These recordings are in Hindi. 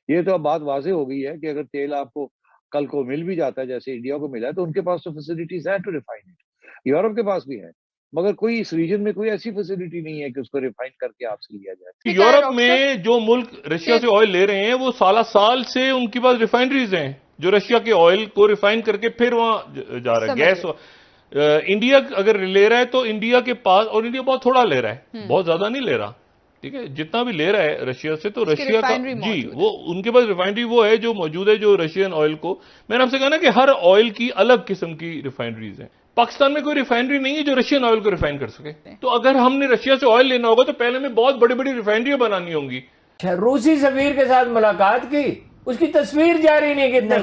ये तो अब बात वाज़ेह हो गई है कि अगर तेल आपको कल को मिल भी जाता है, जैसे इंडिया को मिला है, तो उनके पास तो फैसिलिटीज़ हैं टू रिफाइन इट। यूरोप के पास भी है, मगर कोई इस रीजन में कोई ऐसी फैसिलिटी नहीं है कि उसको रिफाइन करके आपसे लिया जाए। यूरोप में जो मुल्क रशिया से ऑयल ले रहे हैं वो साल से उनके पास रिफाइनरीज हैं जो रशिया के ऑयल को रिफाइन करके फिर वहां जा रहा है। गैस इंडिया अगर ले रहा है तो इंडिया के पास, और इंडिया बहुत थोड़ा ले रहा है, बहुत ज्यादा नहीं ले रहा, ठीक है, जितना भी ले रहा है रशिया से, तो रशिया का जी वो उनके पास रिफाइनरी वो है जो मौजूद है, जो रशियन ऑयल को, मैंने आपसे कहा ना कि हर ऑयल की अलग किस्म की रिफाइनरीज हैं। पाकिस्तान में कोई रिफाइनरी नहीं है जो रशियन ऑयल को रिफाइन कर सके। तो अगर हमने रशिया से ऑयल लेना होगा तो पहले में बहुत बड़ी बड़ी रिफाइनरियां बनानी होंगी। रूसी सफीर के साथ मुलाकात की, उसकी तस्वीर जारी नहीं कितने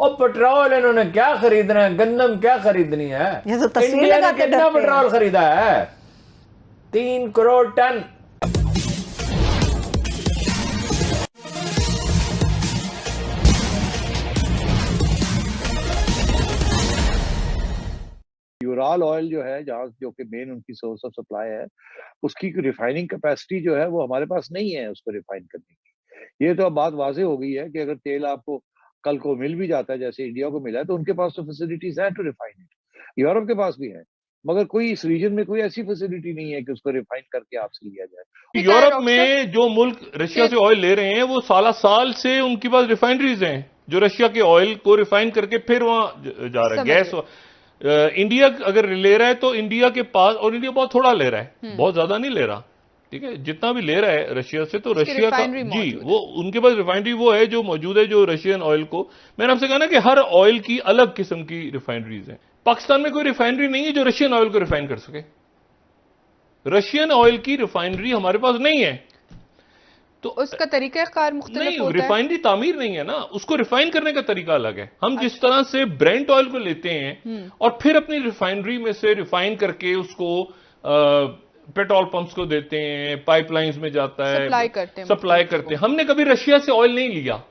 और पेट्रोल इन्होंने क्या खरीदना है, गंदम क्या खरीदनी है। इंडिया ने कितना पेट्रोल खरीदा है? 3 करोड़ टन। यूराल ऑयल जो है, जहाँ जो कि मेन उनकी सोर्स ऑफ सप्लाई है, उसकी रिफाइनिंग कैपेसिटी जो है वो हमारे पास नहीं है उसको रिफाइन करने की। ये तो अब बात वाज़ेह हो गई है कि अगर तेल आपको कल को मिल भी जाता है, जैसे इंडिया को मिला है, तो उनके पास तो फैसिलिटीज़ हैं टू रिफाइन इट। यूरोप के पास भी है, मगर कोई इस रीजन में कोई ऐसी फैसिलिटी नहीं है कि उसको रिफाइन करके आपसे लिया जाए। यूरोप में जो मुल्क रशिया से ऑयल ले रहे हैं वो साल से उनके पास रिफाइनरीज हैं जो रशिया के ऑयल को रिफाइन करके फिर वहां जा रहा है। गैस इंडिया अगर ले रहा है तो इंडिया के पास, और इंडिया बहुत थोड़ा ले रहा है, बहुत ज्यादा नहीं ले रहा, ठीक है, जितना भी ले रहा है रशिया से, तो रशिया का जी वो उनके पास रिफाइनरी वो है जो मौजूद है, जो रशियन ऑयल को, मैंने आपसे कहा ना कि हर ऑयल की अलग किस्म की रिफाइनरीज हैं। पाकिस्तान में कोई रिफाइनरी नहीं है जो रशियन ऑयल को रिफाइन कर सके। रशियन ऑयल की रिफाइनरी हमारे पास नहीं है, तो उसका तरीकाकार मुख्तलिफ होता है। रिफाइनरी तामीर नहीं है ना, उसको रिफाइन करने का तरीका अलग है। हम जिस तरह से ब्रेंट ऑयल को लेते हैं और फिर अपनी रिफाइनरी में से रिफाइन करके उसको पेट्रोल पंप्स को देते हैं, पाइपलाइंस में जाता है, सप्लाई करते हैं। हमने कभी रशिया से ऑयल नहीं लिया,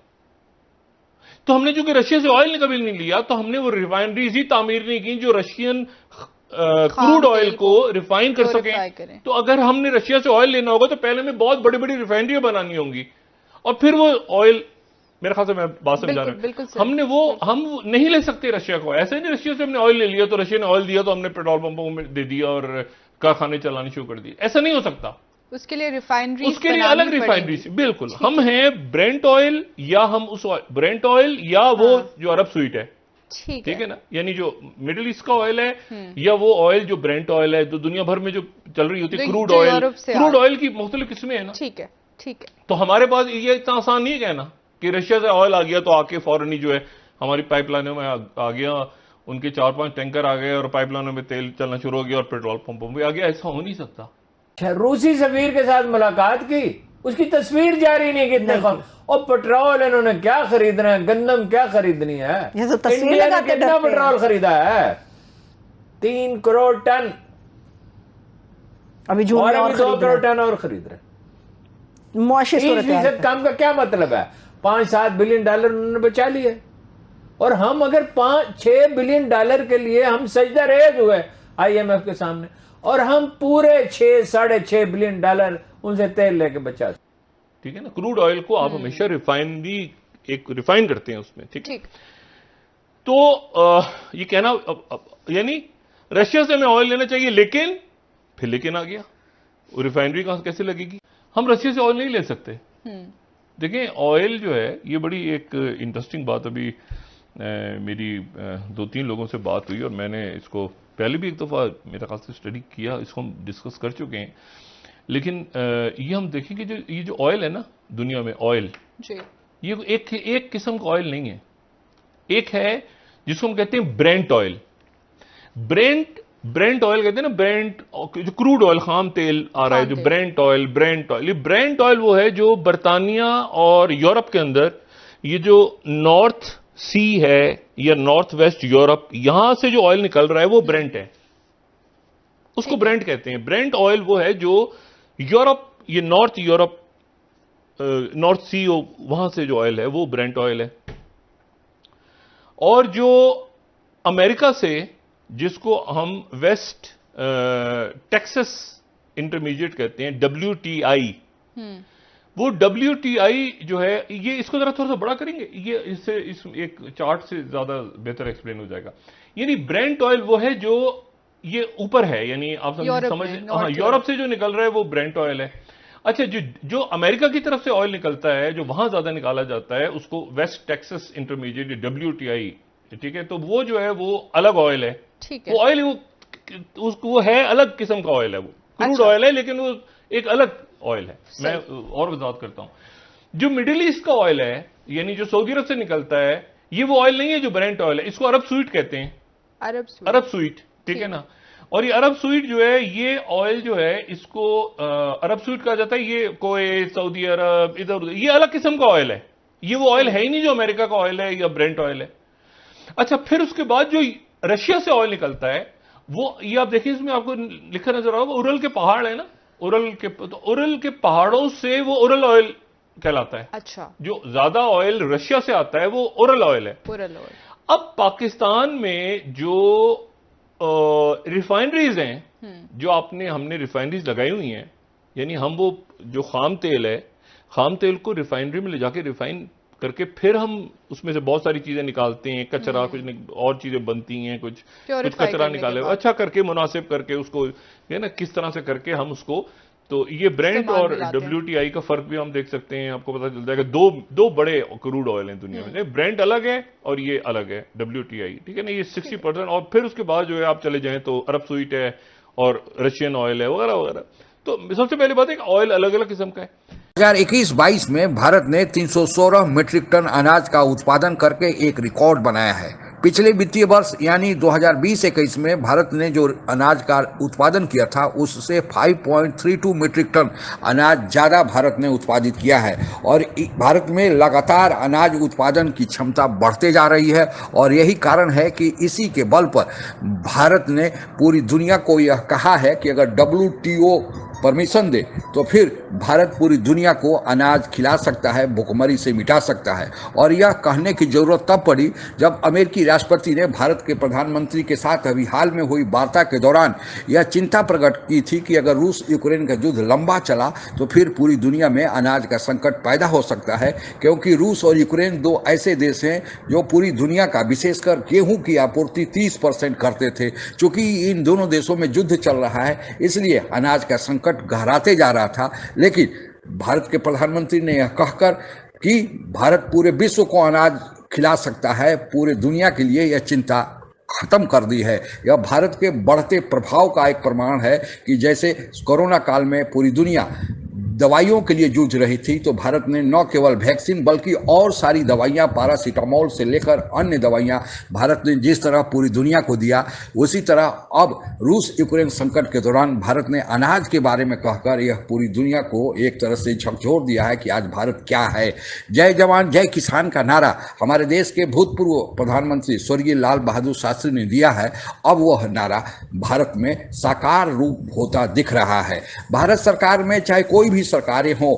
तो हमने चूंकि रशिया से ऑयल कभी नहीं लिया, तो हमने वो रिफाइनरीज ही तामीर नहीं की जो रशियन क्रूड ऑयल को रिफाइन कर सकें। तो अगर हमने रशिया से ऑयल लेना होगा तो पहले में बहुत बड़ी बड़ी रिफाइनरियां बनानी होंगी, और फिर वो ऑयल, मेरे ख्याल से मैं बात समझा रहा हूं, हमने वो हम नहीं ले सकते रशिया को। ऐसे नहीं रशिया से हमने ऑयल ले लिया तो रशिया ने ऑयल दिया तो हमने पेट्रोल पंपों में दे दिया और कारखाने चलाने शुरू कर दिए, ऐसा नहीं हो सकता। उसके लिए रिफाइनरी, उसके लिए अलग रिफाइनरी, बिल्कुल। हम हैं ब्रेंट ऑयल, या हम उस ब्रेंट ऑयल या वो जो अरब स्वीट है, ठीक है ना, यानी जो मिडिल ईस्ट का ऑयल है, या वो ऑयल जो ब्रेंट ऑयल है, जो दुनिया भर में जो चल रही होती है, क्रूड ऑयल। क्रूड ऑयल की मुख्तलिफ किस्में हैं ना, ठीक है, ठीक है। तो हमारे पास ये इतना आसान नहीं है कहना कि रशिया से ऑयल आ गया तो आके फौरन ही जो है हमारी पाइपलाइनों में आ गया, उनके 4-5 टैंकर आ गए और पाइपलाइनों में तेल चलना शुरू हो गया और पेट्रोल पंपों में आ गया। ऐसा हो नहीं सकता। रूसी सफीर के साथ मुलाकात की, उसकी तस्वीर जारी नहीं कितने और पेट्रोल इन्होंने क्या खरीदना है, गंदम क्या खरीदनी है। इंडिया ने कितना पेट्रोल खरीदा है? 3 करोड़ टन। अभी 2 करोड़ टन और खरीद रहे। 30% कम का क्या मतलब है? $5-7 बिलियन उन्होंने बचा लिए, और हम अगर $5-6 बिलियन के लिए हम सजदा रेज हुए IMF के सामने, और हम पूरे 6-6.5 बिलियन उनसे तेल लेके बचा। ठीक है ना, क्रूड ऑयल को आप हमेशा रिफाइनरी एक रिफाइन करते हैं उसमें, ठीक। तो ये कहना, यानी रशिया से हमें ऑयल लेना चाहिए, लेकिन फिर लेकिन आ गया, वो रिफाइनरी कहां कैसे लगेगी? हम रशिया से ऑयल नहीं ले सकते। देखें, ऑयल जो है, ये बड़ी एक इंटरेस्टिंग बात, अभी मेरी 2-3 लोगों से बात हुई और मैंने इसको पहले भी एक दफ़ा मेरे ख्याल से स्टडी किया, इसको हम डिस्कस कर चुके हैं, लेकिन ये हम देखेंगे जो ये जो ऑयल है ना दुनिया में, ऑयल ये एक किस्म का ऑयल नहीं है। एक है जिसको हम कहते हैं ब्रेंट ऑयल। ब्रेंट ऑयल कहते हैं ना, ब्रेंट जो क्रूड ऑयल, खाम तेल आ रहा है, जो ब्रेंट ऑयल। ये ब्रेंट ऑयल वो है जो बरतानिया और यूरोप के अंदर, ये जो नॉर्थ सी है या नॉर्थ वेस्ट यूरोप, यहां से जो ऑयल निकल रहा है वो ब्रेंट है, उसको ब्रेंट कहते हैं। ब्रेंट ऑयल वो है जो यूरोप, ये नॉर्थ यूरोप, नॉर्थ सी, वहां से जो ऑयल है वो ब्रेंट ऑयल है। और जो अमेरिका से, जिसको हम वेस्ट टेक्सास इंटरमीडिएट कहते हैं, WTI, वो WTI जो है, ये इसको जरा थोड़ा सा बड़ा करेंगे, ये इससे इस एक चार्ट से ज्यादा बेहतर एक्सप्लेन हो जाएगा। यानी ब्रेंट ऑयल वो है जो ये ऊपर है, यानी आप समझ, हाँ, यूरोप से जो निकल रहा है वो ब्रेंट ऑयल है। अच्छा, जो अमेरिका की तरफ से ऑयल निकलता है, जो वहां ज्यादा निकाला जाता है, उसको वेस्ट टेक्सास इंटरमीडिएट WTI, ठीक है, तो वो जो है वो अलग ऑयल है। ठीक है, वो ऑयल वो है अलग किस्म का ऑयल है, वो क्रूड ऑयल है, लेकिन वो एक अलग ऑयल है। मैं और वजाहत करता हूं, जो मिडिल ईस्ट का ऑयल है, यानी जो सऊदी अरब से निकलता है, ये वो ऑयल नहीं है जो ब्रेंट ऑयल है, इसको अरब स्वीट कहते हैं, अरब स्वीट, ठीक है ना। और ये अरब स्वीट जो है, ये ऑयल जो है, इसको अरब स्वीट कहा जाता है। ये कुवैत, सऊदी अरब, इधर उधर, ये अलग किस्म का ऑयल है, ये वो ऑयल है ही नहीं जो अमेरिका का ऑयल है या ब्रेंट ऑयल है। अच्छा, फिर उसके बाद जो रशिया से ऑयल निकलता है, वो ये आप देखिए, इसमें आपको लिखा नजर आओगे, उरल के पहाड़ है ना, उरल के पहाड़ों से वो उरल ऑयल कहलाता है। अच्छा, जो ज्यादा ऑयल रशिया से आता है वो उरल ऑयल है। Ural oil. अब पाकिस्तान में जो रिफाइनरीज हैं, जो हमने रिफाइनरीज लगाई हुई हैं, यानी हम वो जो खाम तेल है, खाम तेल को रिफाइनरी में ले जाके रिफाइन करके फिर हम उसमें से बहुत सारी चीजें निकालते हैं, कचरा, कुछ और चीजें बनती हैं, कुछ कचरा निकाले, अच्छा करके मुनासिब करके उसको, है ना, किस तरह से करके हम उसको, तो ये ब्रेंट और WTI का फर्क भी हम देख सकते हैं, आपको पता चल जाएगा। दो बड़े क्रूड ऑयल हैं दुनिया में, ब्रेंट अलग है और ये अलग है WTI, ठीक है ना, ये 60%। और फिर उसके बाद जो है आप चले जाएं तो अरब स्वीट है और रशियन ऑयल है वगैरह वगैरह। तो सबसे पहली बात है कि ऑयल अलग अलग किस्म का है। 2021-22 में भारत ने 316 मीट्रिक टन अनाज का उत्पादन करके एक रिकॉर्ड बनाया है। पिछले वित्तीय वर्ष यानी 2020-21 में भारत ने जो अनाज का उत्पादन किया था, उससे 5.32 मीट्रिक टन अनाज ज़्यादा भारत ने उत्पादित किया है। और भारत में लगातार अनाज उत्पादन की क्षमता बढ़ते जा रही है, और यही कारण है कि इसी के बल पर भारत ने पूरी दुनिया को यह कहा है कि अगर WTO परमिशन दे तो फिर भारत पूरी दुनिया को अनाज खिला सकता है, भुखमरी से मिटा सकता है। और यह कहने की जरूरत तब पड़ी जब अमेरिकी राष्ट्रपति ने भारत के प्रधानमंत्री के साथ अभी हाल में हुई वार्ता के दौरान यह चिंता प्रकट की थी कि अगर रूस यूक्रेन का युद्ध लंबा चला तो फिर पूरी दुनिया में अनाज का संकट पैदा हो सकता है, क्योंकि रूस और यूक्रेन दो ऐसे देश हैं जो पूरी दुनिया का, विशेषकर गेहूं की आपूर्ति 30% करते थे। चूंकि इन दोनों देशों में युद्ध चल रहा है, इसलिए अनाज का संकट गहराते जा रहा था। लेकिन भारत के प्रधानमंत्री ने यह कहकर कि भारत पूरे विश्व को अनाज खिला सकता है, पूरे दुनिया के लिए यह चिंता खत्म कर दी है। यह भारत के बढ़ते प्रभाव का एक प्रमाण है कि जैसे कोरोना काल में पूरी दुनिया दवाइयों के लिए जूझ रही थी, तो भारत ने न केवल वैक्सीन बल्कि और सारी दवाइयां, पैरासीटामोल से लेकर अन्य दवाइयां भारत ने जिस तरह पूरी दुनिया को दिया, उसी तरह अब रूस यूक्रेन संकट के दौरान भारत ने अनाज के बारे में कहकर यह पूरी दुनिया को एक तरह से झकझोर दिया है कि आज भारत क्या है। जय जवान जय किसान का नारा हमारे देश के भूतपूर्व प्रधानमंत्री स्वर्गीय लाल बहादुर शास्त्री ने दिया है। अब वह नारा भारत में साकार रूप होता दिख रहा है। भारत सरकार में चाहे कोई भी सरकारें हों,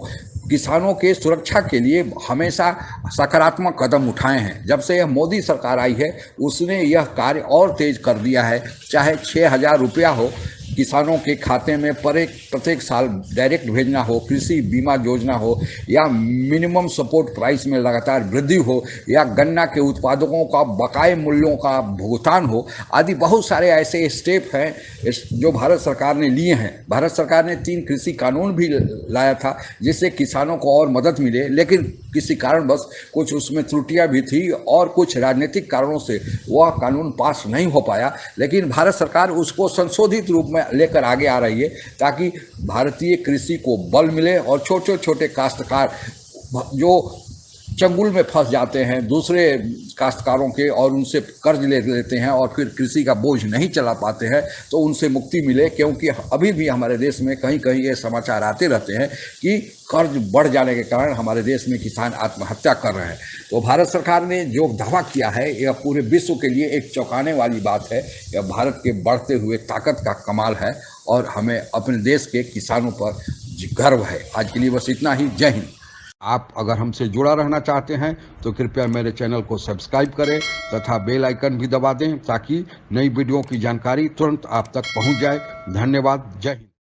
किसानों के सुरक्षा के लिए हमेशा सकारात्मक कदम उठाए हैं। जब से यह मोदी सरकार आई है, उसने यह कार्य और तेज कर दिया है। चाहे 6,000 रुपया हो किसानों के खाते में प्रत्येक साल डायरेक्ट भेजना हो, कृषि बीमा योजना हो, या मिनिमम सपोर्ट प्राइस में लगातार वृद्धि हो, या गन्ना के उत्पादकों का बकाये मूल्यों का भुगतान हो, आदि बहुत सारे ऐसे स्टेप हैं जो भारत सरकार ने लिए हैं। भारत सरकार ने 3 कृषि कानून भी लाया था जिससे किसानों को और मदद मिले, लेकिन किसी कारणवश कुछ उसमें त्रुटियां भी थी और कुछ राजनीतिक कारणों से वह कानून पास नहीं हो पाया। लेकिन भारत सरकार उसको संशोधित रूप में लेकर आगे आ रही है ताकि भारतीय कृषि को बल मिले और छोटे काश्तकार जो चंगुल में फंस जाते हैं दूसरे काश्तकारों के और उनसे कर्ज ले लेते हैं और फिर कृषि का बोझ नहीं चला पाते हैं, तो उनसे मुक्ति मिले। क्योंकि अभी भी हमारे देश में कहीं कहीं ये समाचार आते रहते हैं कि कर्ज बढ़ जाने के कारण हमारे देश में किसान आत्महत्या कर रहे हैं। तो भारत सरकार ने जो दावा किया है, यह पूरे विश्व के लिए एक चौंकाने वाली बात है। यह भारत के बढ़ते हुए ताकत का कमाल है और हमें अपने देश के किसानों पर गर्व है। आज के लिए बस इतना ही। जय हिंद। आप अगर हमसे जुड़ा रहना चाहते हैं तो कृपया मेरे चैनल को सब्सक्राइब करें तथा बेल आइकन भी दबा दें ताकि नई वीडियो की जानकारी तुरंत आप तक पहुंच जाए। धन्यवाद। जय हिंद।